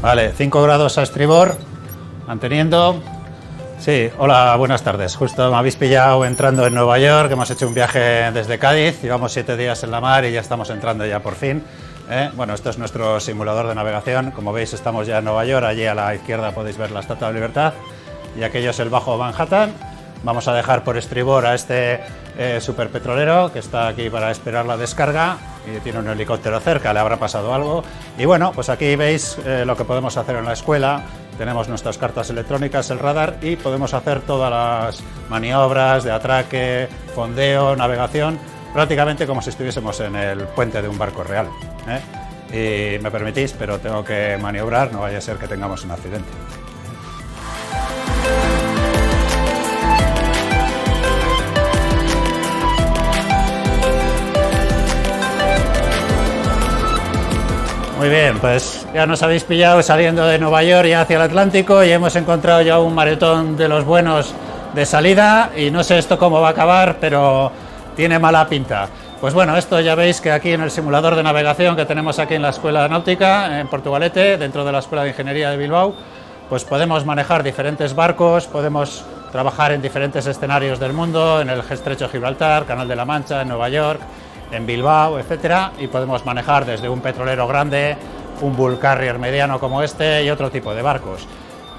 Vale, 5 grados a estribor, manteniendo. Sí, hola, buenas tardes. Justo me habéis pillado entrando en Nueva York, hemos hecho un viaje desde Cádiz, llevamos 7 días en la mar y ya estamos entrando ya por fin. Bueno, esto es nuestro simulador de navegación, como veis estamos ya en Nueva York, allí a la izquierda podéis ver la Estatua de Libertad y aquello es el Bajo Manhattan. Vamos a dejar por estribor a este superpetrolero que está aquí para esperar la descarga y tiene un helicóptero cerca, le habrá pasado algo. Y bueno, pues aquí veis lo que podemos hacer en la escuela. Tenemos nuestras cartas electrónicas, el radar y podemos hacer todas las maniobras de atraque, fondeo, navegación, prácticamente como si estuviésemos en el puente de un barco real. Y me permitís, pero tengo que maniobrar, no vaya a ser que tengamos un accidente. Muy bien, pues ya nos habéis pillado saliendo de Nueva York ya hacia el Atlántico y hemos encontrado ya un maretón de los buenos de salida y no sé esto cómo va a acabar, pero tiene mala pinta. Pues bueno, esto ya veis que aquí en el simulador de navegación que tenemos aquí en la Escuela Náutica, en Portugalete, dentro de la Escuela de Ingeniería de Bilbao, pues podemos manejar diferentes barcos, podemos trabajar en diferentes escenarios del mundo, en el Estrecho de Gibraltar, Canal de la Mancha, en Nueva York, en Bilbao, etcétera, y podemos manejar desde un petrolero grande, un bull carrier mediano como este y otro tipo de barcos.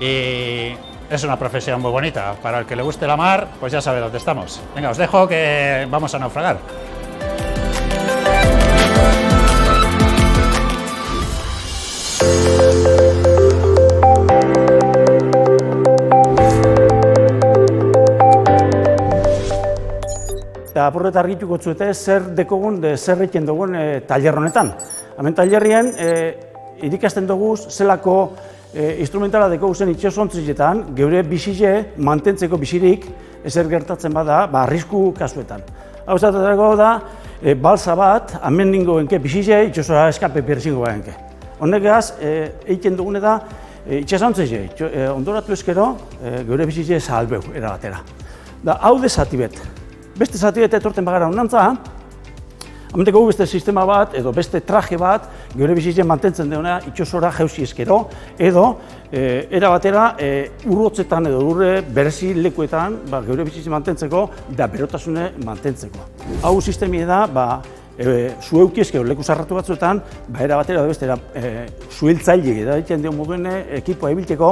Y es una profesión muy bonita. Para el que le guste la mar, pues ya sabe dónde estamos. Venga, os dejo que vamos a naufragar. Eta apurret argituko zuete zer dekogun, zer egiten dugun tailer honetan. Hemen tailerrien irikasten dugu zelako instrumentala dekogu zen itxasontzietan, geure bizile mantentzeko bizirik ezer gertatzen bada, arrisku kasuetan. Hau zaterako da, balsa bat, hemen ningo genke bizile itxasora eskape berzingo genke. Honegaz, egiten dugune da itxasontzie, ondoratu ezkero, geure bizile salbeu erabatera. Da, hau de zati bet. Beste zati eta etorten bagara honantza, hementeko beste sistema bat edo beste traje bat geure bizitze mantentzen duena itxosora jauzi eskero edo era batera urrotzetan edo urre berezi lekuetan geure bizitze mantentzeko da berotasune mantentzeko. Hau sistemie da, zu eukiezkeo leku zarratu batzuetan, era batera edo bestera zuhiltzaile da egiten dio moduen ekipoa ebiltzeko,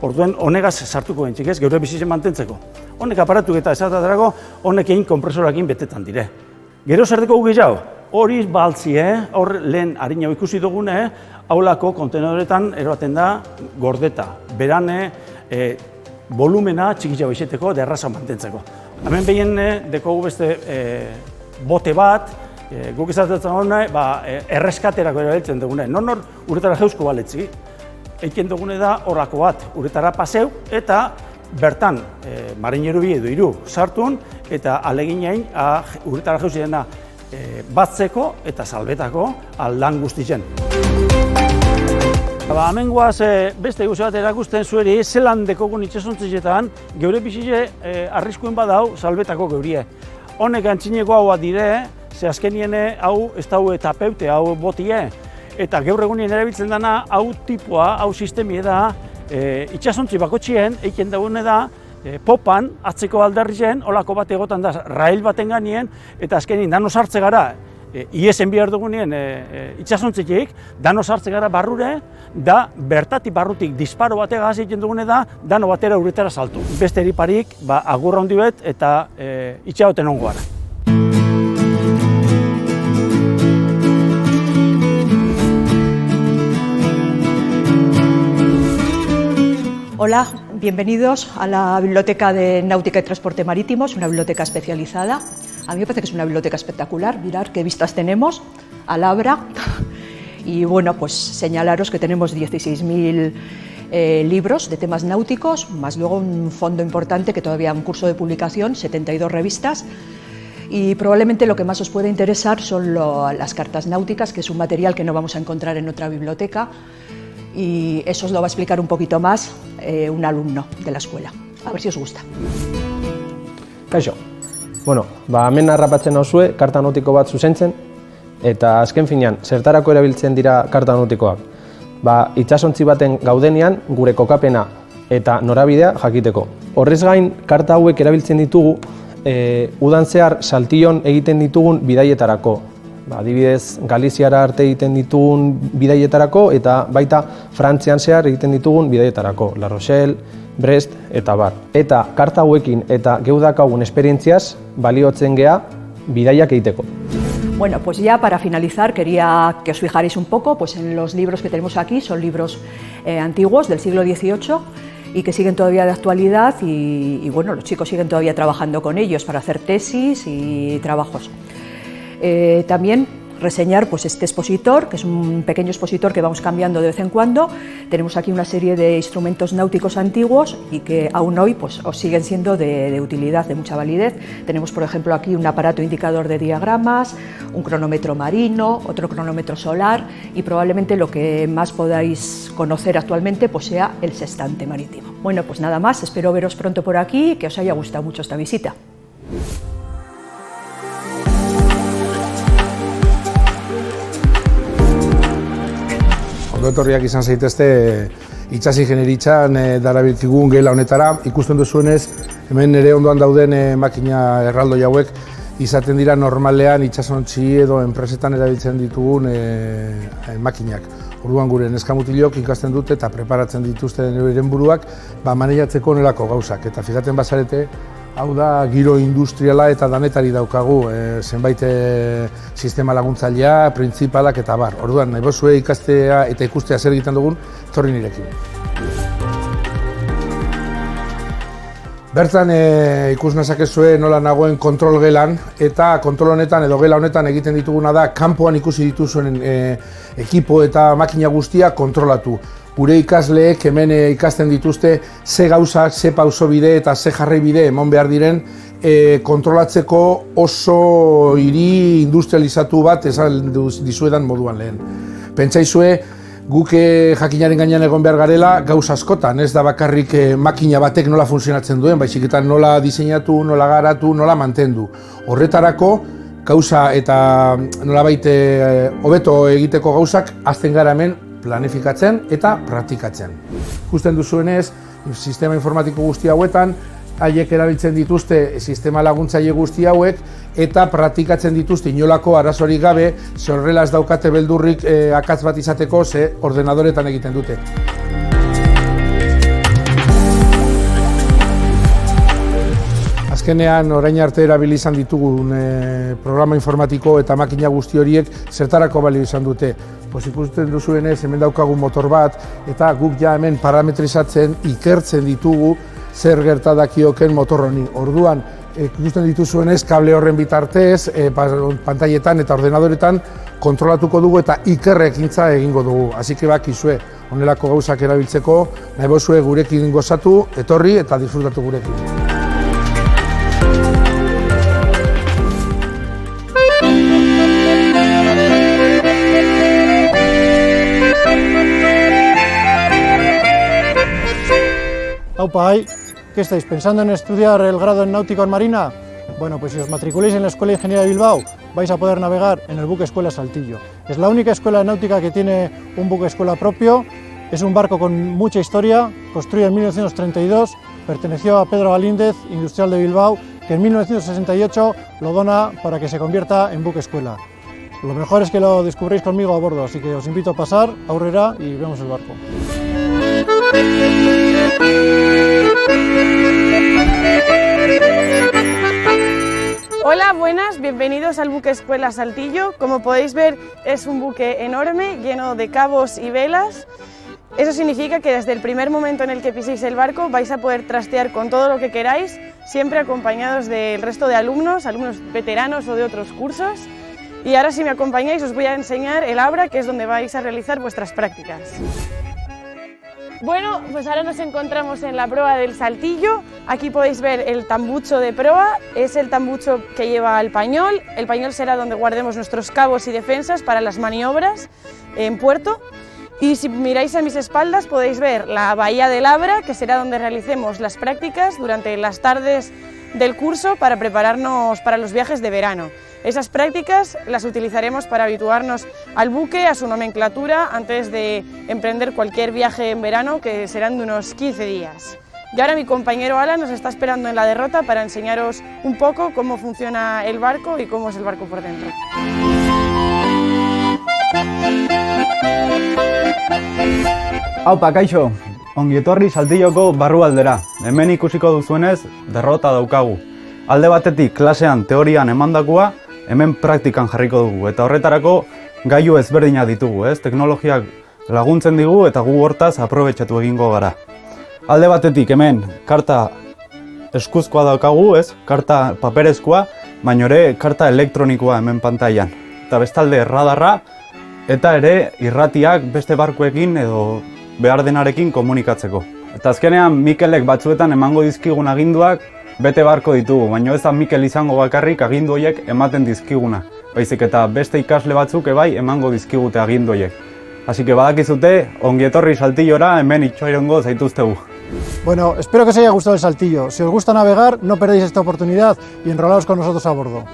orduen honegaz sartuko gentzik ez, geure bizitze mantentzeko. Honek aparatuk eta esatatarago, honek egin kompresorakin betetan dire. Gero zer deko gehiago, hori baltzie, hor lehen harina ikusi dugune, haulako kontenedoretan eroaten da gordeta, berane, volumena txikiago izeteko, derraza mantentzeko. Hemen behien dekogu beste bote bat, guk izatetzen hone, erreskaterako erabiltzen dugune. Nor uretara jeusko baletzi, egiten dugune da horako bat, uretara paseu eta bertan, marineru bi edo hiru sartun eta aleginain uretara jeuzi dena batzeko eta salbetako aldan guztitzen. Hemen guaz beste gauza bat erakusten zueri zelan dekogun itxasontzietan geure bizile arriskuen badau salbetako geurie. Honek antzineko hau dire, ze azkenien hau ez dau eta peute, hau botie, eta gaur egunien erabiltzen dena hau tipoa, hau sistemie da, itxasontzi bakotxien egiten dagoene da, popan, atzeko aldarrizen, holako bat egotan da, rail baten ganien, eta azkenin dano sartze gara, iesen behar dugunien itxasontzitik, dano sartze gara barrure, da bertatik barrutik disparo bategaz egiten dugune da, dano batera uretara saltu. Beste eriparik, agurra handi bet eta itxagoten ongo gara. Hola, bienvenidos a la Biblioteca de Náutica y Transporte Marítimo, es una biblioteca especializada. A mí me parece que es una biblioteca espectacular, mirad qué vistas tenemos al Abra. Y bueno, pues señalaros que tenemos 16.000 libros de temas náuticos, más luego un fondo importante que todavía un curso de publicación, 72 revistas. Y probablemente lo que más os puede interesar son las cartas náuticas, que es un material que no vamos a encontrar en otra biblioteca, y eso os lo va a explicar un poquito más un alumno de la escuela. A ver si os gusta. Kaixo. Bueno, hemen harrapatzen nauzue karta nautiko bat zuzentzen, eta azken finean, zertarako erabiltzen dira karta nautikoak? Itsasontzi baten gaudenean gure kokapena eta norabidea jakiteko. Horrez gain, karta hauek erabiltzen ditugu udan zehar Saltillon egiten ditugun bidaietarako. Adibidez, Galiziara arte egiten ditugun bidaietarako eta baita Frantzian zehar egiten ditugun bidaietarako. La Rochelle, Brest eta bar. Eta karta hauekin eta geudakagun esperientziaz baliotzen gea bidaiak egiteko. Bueno, pues ya para finalizar quería que os fijarais un poco pues en los libros que tenemos aquí. Son libros antiguos del siglo XVIII y que siguen todavía de actualidad y bueno, los chicos siguen todavía trabajando con ellos para hacer tesis y trabajos. También reseñar pues este expositor, que es un pequeño expositor que vamos cambiando de vez en cuando. Tenemos aquí una serie de instrumentos náuticos antiguos y que aún hoy pues, os siguen siendo de utilidad, de mucha validez. Tenemos, por ejemplo, aquí un aparato indicador de diagramas, un cronómetro marino, otro cronómetro solar y probablemente lo que más podáis conocer actualmente pues, sea el sextante marítimo. Bueno, pues nada más, espero veros pronto por aquí y que os haya gustado mucho esta visita. Etorriak izan zaitezte itsas ingeniaritzan darabilkigun gela honetara. Ikusten duzuenez, hemen nire ondoan dauden makina erraldoi hauek izaten dira normalean itsasontzi edo enpresetan erabiltzen ditugun makinak. Orduan gure neskamutilok ikasten dute eta preparatzen dituzte euren buruak maneiatzeko honelako gauzak. Eta fijaten bazarete, hau da giro industriala eta danetari daukagu zenbait sistema laguntzailea, printzipalak eta bar. Orduan, nahi bozue ikastea eta ikustea zer egiten dugun, etorri nirekin. Bertan ikus nazakezue nola nagoen kontrol gelan eta kontrol honetan edo gela honetan egiten dituguna da kanpoan ikusi dituzuen ekipo eta makina guztia kontrolatu. Gure ikasleek hemen ikasten dituzte ze gauzak, ze pausobide eta ze jarraibide eman behar diren kontrolatzeko oso hiri industrializatu bat esan dizuedan moduan lehen. Pentsaizue guk jakinaren gainean egon behar garela gauza askotan, ez da bakarrik makina batek nola funtzionatzen duen, baizik eta nola diseinatu, nola garatu, nola mantendu. Horretarako gauza eta nolabait hobeto egiteko gauzak hasten gara hemen planifikatzen eta praktikatzen. Ikusten duzuenez, sistema informatiko guzti hauetan, haiek erabiltzen dituzte sistema laguntzaile guzti hauek eta praktikatzen dituzte inolako arazorik gabe, horrela ez daukate beldurrik akats bat izateko ze ordenadoretan egiten dute. Azkenean, orain arte erabili izan ditugun programa informatiko eta makina guzti horiek zertarako balio izan dute. Ikusten duzuenez, hemen daukagun motor bat eta guk ja hemen parametrizatzen, ikertzen ditugu zer gerta dakioken motor honi. Orduan, ikusten dituzuenez, kable horren bitartez, pantailetan eta ordenadoretan kontrolatuko dugu eta ikerrekintza egingo dugu. Así que bakizue, honelako gauzak erabiltzeko, nahi bozue gurekin gozatu, etorri eta disfrutatu gurekin. Aupa, ¿qué estáis pensando en estudiar el grado en náutico en marina? Bueno, pues si os matriculáis en la Escuela de Ingeniería de Bilbao, vais a poder navegar en el buque escuela Saltillo. Es la única escuela náutica que tiene un buque escuela propio. Es un barco con mucha historia, construido en 1932, perteneció a Pedro Galíndez, industrial de Bilbao, que en 1968 lo dona para que se convierta en buque escuela. Lo mejor es que lo descubréis conmigo a bordo, así que os invito a pasar, aurrera y vemos el barco. Hola, buenas, bienvenidos al buque escuela Saltillo. Como podéis ver, es un buque enorme, lleno de cabos y velas. Eso significa que desde el primer momento en el que piséis el barco vais a poder trastear con todo lo que queráis, siempre acompañados del resto de alumnos veteranos o de otros cursos. Y ahora, si me acompañáis, os voy a enseñar el Abra, que es donde vais a realizar vuestras prácticas. Bueno, pues ahora nos encontramos en la proa del saltillo. Aquí podéis ver el tambucho de proa, es el tambucho que lleva el pañol. El pañol será donde guardemos nuestros cabos y defensas para las maniobras en puerto. Y si miráis a mis espaldas podéis ver la bahía de Labra, que será donde realicemos las prácticas durante las tardes del curso para prepararnos para los viajes de verano. Esas prácticas las utilizaremos para habituarnos al buque, a su nomenclatura, antes de emprender cualquier viaje en verano, que serán de unos 15 días. Y ahora mi compañero Alan nos está esperando en la derrota para enseñaros un poco cómo funciona el barco y cómo es el barco por dentro. Aupa, kaixo, ongi etorri Saltilloko barrualdera. Hemen ikusiko duzuenez, derrota daukagu. Alde batetik klasean teorian emandakoa, hemen praktikan jarriko dugu. Eta horretarako gailu ezberdinak ditugu, ez? Teknologiak laguntzen digu eta gu hortaz aprobetxatu egingo gara. Alde batetik hemen karta eskuzkoa daukagu, ez? Karta paperezkoa, baina ere karta elektronikoa hemen pantailan. Eta bestalde radarra, eta ere irratiak beste barkuekin edo behar denarekin komunikatzeko. Eta azkenean Mikelek batzuetan emango dizkigun aginduak bete barko ditugu, baina ez da Mikel izango bakarrik agindu horiek ematen dizkiguna. Baizik eta beste ikasle batzuk ebai emango dizkigute agindu horiek. Así que badakizute, ongi etorri Saltillora, hemen itxoirongo zaituztegu. Bueno, espero que os haya gustado el saltillo. Si os gusta navegar, no perdéis esta oportunidad y enrolaos con nosotros a bordo.